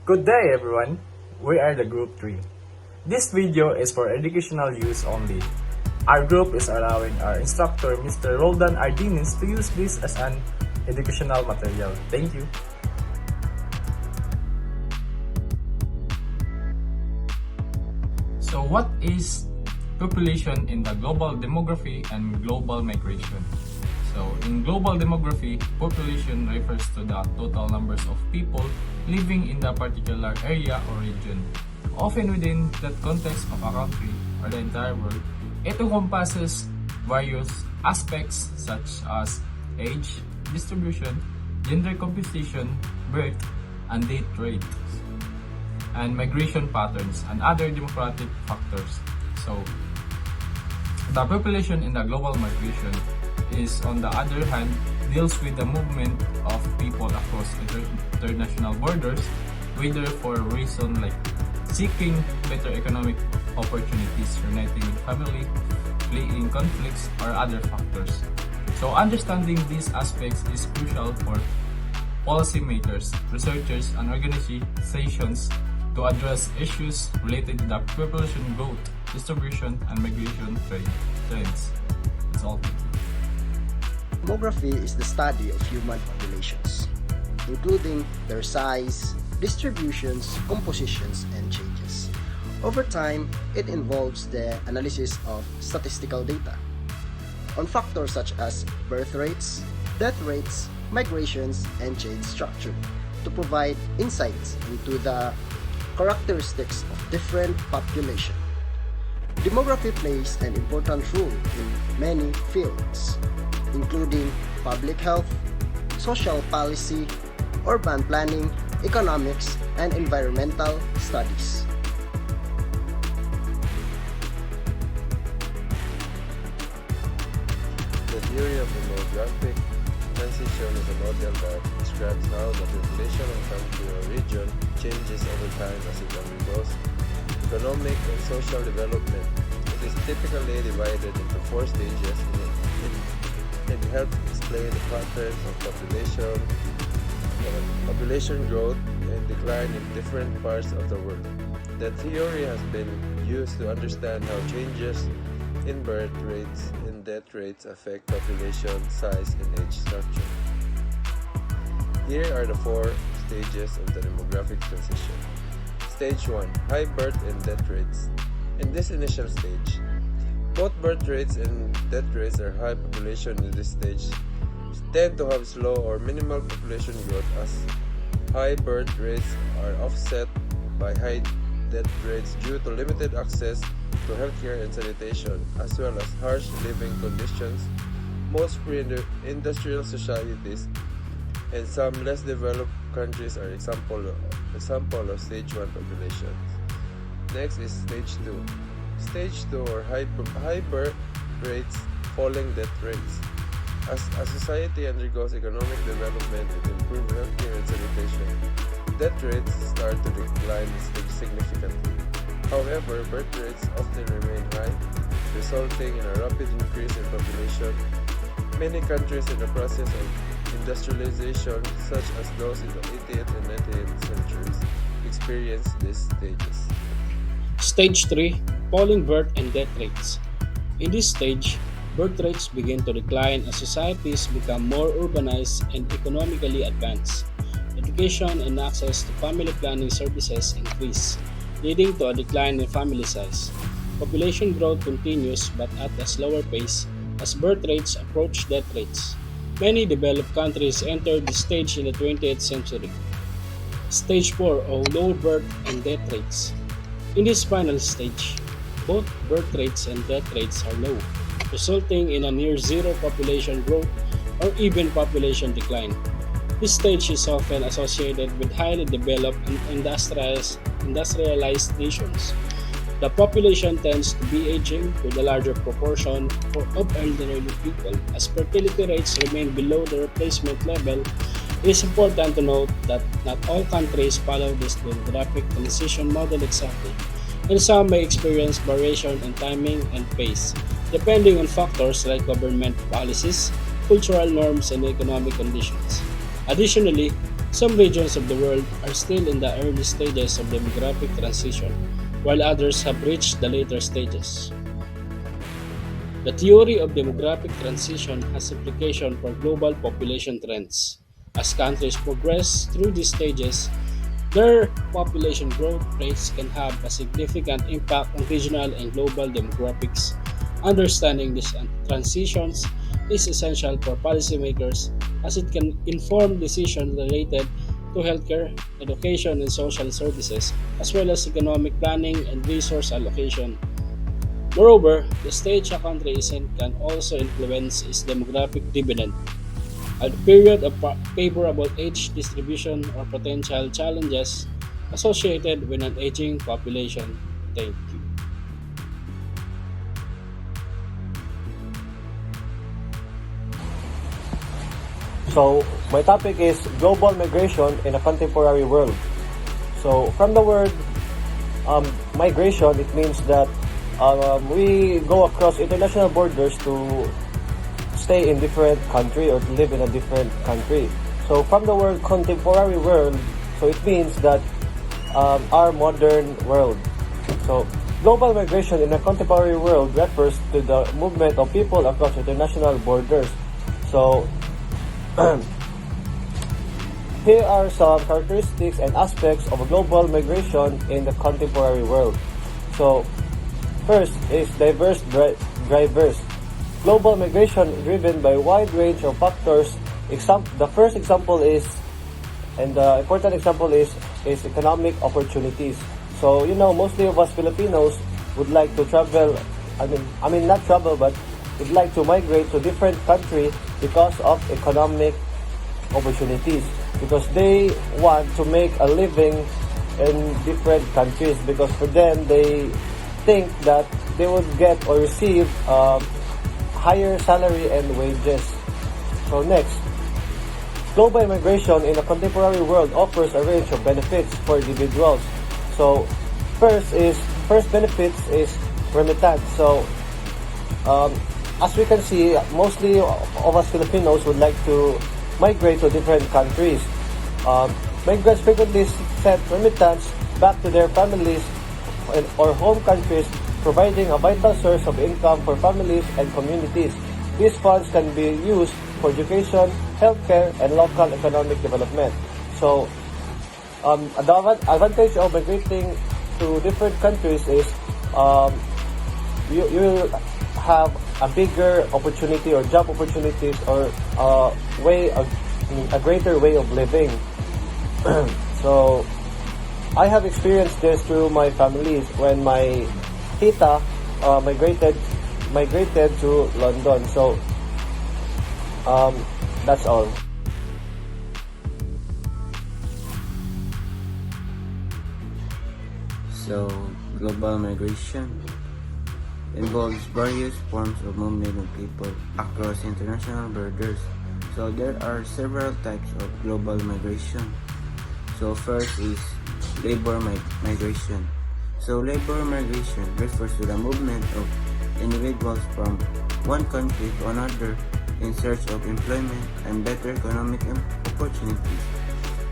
Good day everyone, we are the group 3. This video is for educational use only. Our group is allowing our instructor Mr. Roldan Ardinis to use this as an educational material. Thank you. So what is population in the global demography and global migration? So in global demography, population refers to the total numbers of people living in the particular area or region. Often within that context of a country or the entire world, it encompasses various aspects such as age, distribution, gender composition, birth, and death rates, and migration patterns and other demographic factors. So the population in the global migration is, on the other hand, deals with the movement of people across international borders, whether for a reason like seeking better economic opportunities, uniting with family, fleeing conflicts, or other factors. So understanding these aspects is crucial for policymakers, researchers, and organizations to address issues related to the population growth, distribution, and migration trends. That's all. Demography is the study of human populations, including their size, distributions, compositions, and changes. Over time, it involves the analysis of statistical data on factors such as birth rates, death rates, migrations, and change structure to provide insights into the characteristics of different populations. Demography plays an important role in many fields, including public health, social policy, urban planning, economics, and environmental studies. The theory of demographic transition is a model that describes how the population of a country or region changes over time as it undergoes economic and social development. It is typically divided into 4 stages. It helps explain the patterns of population growth and decline in different parts of the world. The theory has been used to understand how changes in birth rates and death rates affect population size and age structure. Here are the 4 stages of the demographic transition. Stage 1. High birth and death rates. In this initial stage, both birth rates and death rates are high. Population in this stage tend to have slow or minimal population growth, as high birth rates are offset by high death rates due to limited access to healthcare and sanitation, as well as harsh living conditions. Most pre-industrial societies and some less developed countries are example of stage 1 populations. Next is stage 2. Stage 2 or high birth rates, falling death rates. As a society undergoes economic development and improved healthcare and sanitation, death rates start to decline significantly. However, birth rates often remain high, resulting in a rapid increase in population. Many countries in the process of industrialization, such as those in the 18th and 19th centuries, experience these stages. Stage 3. Falling birth and death rates. In this stage, birth rates begin to decline as societies become more urbanized and economically advanced. Education and access to family planning services increase, leading to a decline in family size. Population growth continues but at a slower pace as birth rates approach death rates. Many developed countries entered this stage in the 20th century. Stage 4 or low birth and death rates. In this final stage, both birth rates and death rates are low, resulting in a near zero population growth or even population decline. This stage is often associated with highly developed and industrialized nations. The population tends to be aging with a larger proportion of elderly people. As fertility rates remain below the replacement level, it is important to note that not all countries follow this demographic transition model exactly, and some may experience variation in timing and pace, depending on factors like government policies, cultural norms, and economic conditions. Additionally, Some regions of the world are still in the early stages of demographic transition, while others have reached the later stages. The theory of demographic transition has implications for global population trends. As countries progress through these stages, their population growth rates can have a significant impact on regional and global demographics. Understanding these transitions is essential for policymakers as it can inform decisions related to healthcare, education, and social services, as well as economic planning and resource allocation. Moreover, the stage a country is in can also influence its demographic dividend. A period of favorable age distribution or potential challenges associated with an aging population. Thank you. So, my topic is global migration in a contemporary world. So, from the word migration, it means that we go across international borders to stay in different country or to live in a different country. So, from the word contemporary world, so it means that our modern world. So, global migration in a contemporary world refers to the movement of people across international borders. So, here are some characteristics and aspects of a global migration in the contemporary world. So, first is diverse drivers. Global migration is driven by a wide range of factors. The first example is, and the important example is economic opportunities. So, mostly of us Filipinos would like to travel, I mean not travel, but would like to migrate to different country because of economic opportunities. Because they want to make a living in different countries because for them, they think that they would get or receive higher salary and wages. So next, global migration in a contemporary world offers a range of benefits for individuals. So first benefits is remittance. So as we can see, mostly of us Filipinos would like to migrate to different countries. Migrants frequently send remittance back to their families or home countries, providing a vital source of income for families and communities. These funds can be used for education, healthcare, and local economic development. So, the advantage of migrating to different countries is you will have a bigger opportunity or job opportunities or a greater way of living. So, I have experienced this through my families when my tita migrated to London. So, that's all. So, global migration involves various forms of movement of people across international borders. So, there are several types of global migration. So, first is labor migration. So, labor migration refers to the movement of individuals from one country to another in search of employment and better economic opportunities.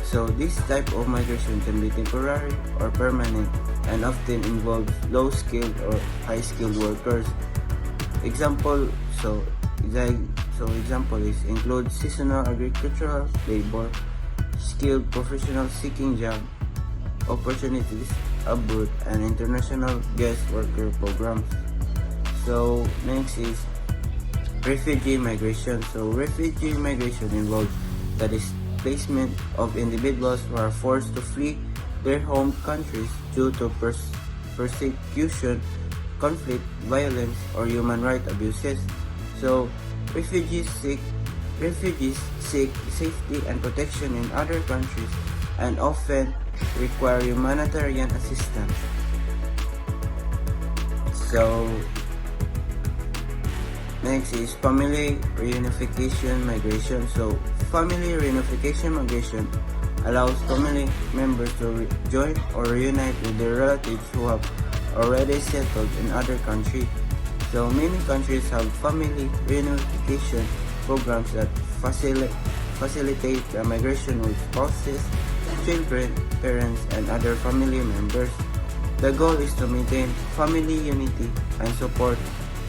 So, this type of migration can be temporary or permanent and often involves low-skilled or high-skilled workers. Example is include seasonal agricultural labor, skilled professionals seeking job opportunities abroad, and international guest worker programs. So next is refugee migration. So refugee migration involves the displacement of individuals who are forced to flee their home countries due to persecution, conflict, violence, or human rights abuses. So refugees seek safety and protection in other countries and often require humanitarian assistance. So next is family reunification migration. So family reunification migration allows family members to join or reunite with their relatives who have already settled in other countries. So many countries have family reunification programs that facilitate the migration with spouses, children, parents, and other family members. The goal is to maintain family unity and support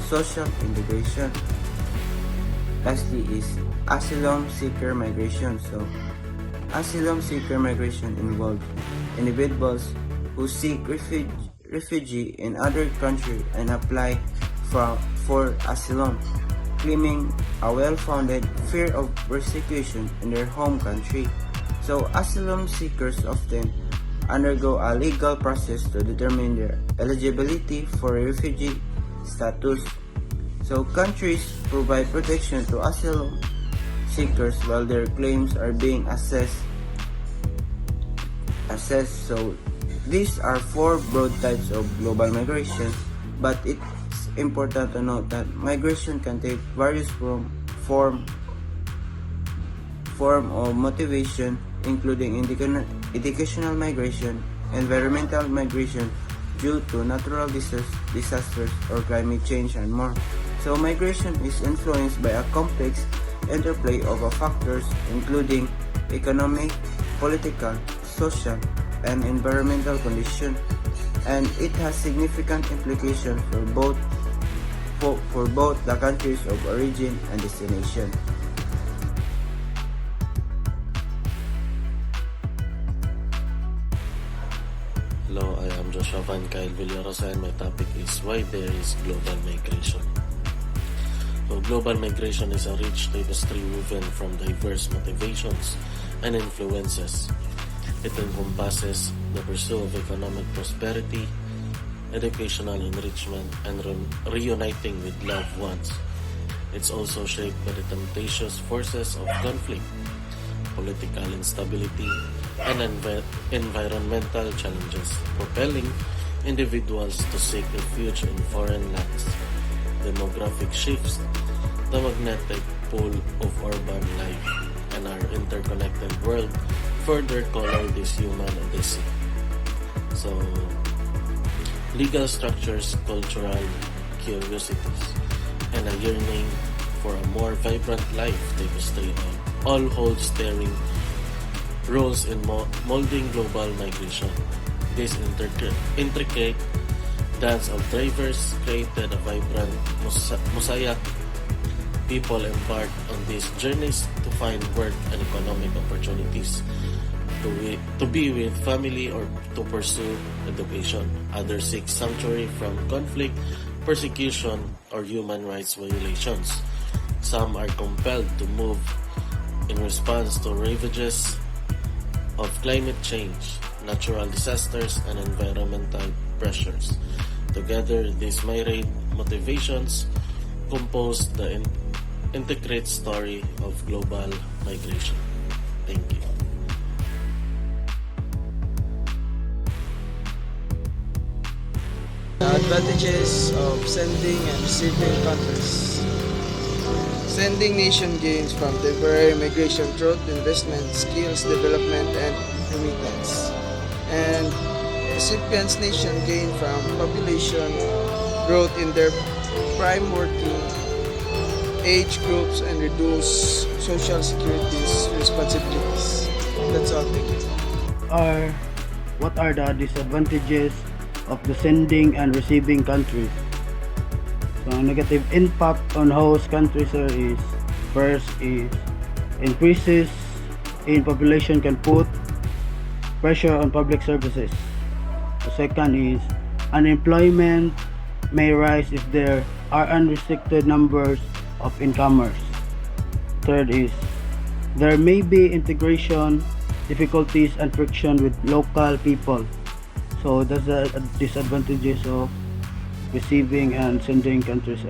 social integration. Lastly is asylum seeker migration. So, asylum seeker migration involves individuals who seek refugee in other country and apply for asylum, claiming a well-founded fear of persecution in their home country. So, asylum seekers often undergo a legal process to determine their eligibility for refugee status. So, countries provide protection to asylum seekers while their claims are being assessed. So, these are four broad types of global migration, but it's important to note that migration can take various form of motivation, including educational migration, environmental migration due to natural disasters or climate change, and more. So migration is influenced by a complex interplay of factors including economic, political, social, and environmental conditions, and it has significant implications for both the countries of origin and destination. Hello, I am Joshua Van Kyle Villarosa, and my topic is why there is global migration. So global migration is a rich tapestry woven from diverse motivations and influences. It encompasses the pursuit of economic prosperity, educational enrichment, and reuniting with loved ones. It's also shaped by the tempestuous forces of conflict, political instability, and environmental challenges, propelling individuals to seek refuge in foreign lands. Demographic shifts, the magnetic pull of urban life, and our interconnected world further color this human odyssey. So, legal structures, cultural curiosities, and a yearning for a more vibrant life tapestry all hold steering roles in molding global migration. This intricate dance of drivers created a vibrant mosaic. People embark on these journeys to find work and economic opportunities, to be with family or to pursue education. Others seek sanctuary from conflict, persecution, or human rights violations. Some are compelled to move in response to ravages of climate change, natural disasters, and environmental pressures. Together, these myriad motivations compose the intricate story of global migration. Thank you. Advantages of sending and receiving countries. Sending nation gains from temporary migration through investment, skills development, and remittance. And recipients nation gain from population growth in their prime working age groups and reduce social security responsibilities. That's all. Thank you. What are the disadvantages of the sending and receiving countries? So negative impact on host countries is first is increases in population can put pressure on public services. The second is unemployment may rise if there are unrestricted numbers of incomers. Third is there may be integration difficulties and friction with local people. So that's the disadvantages of receiving and sending countries.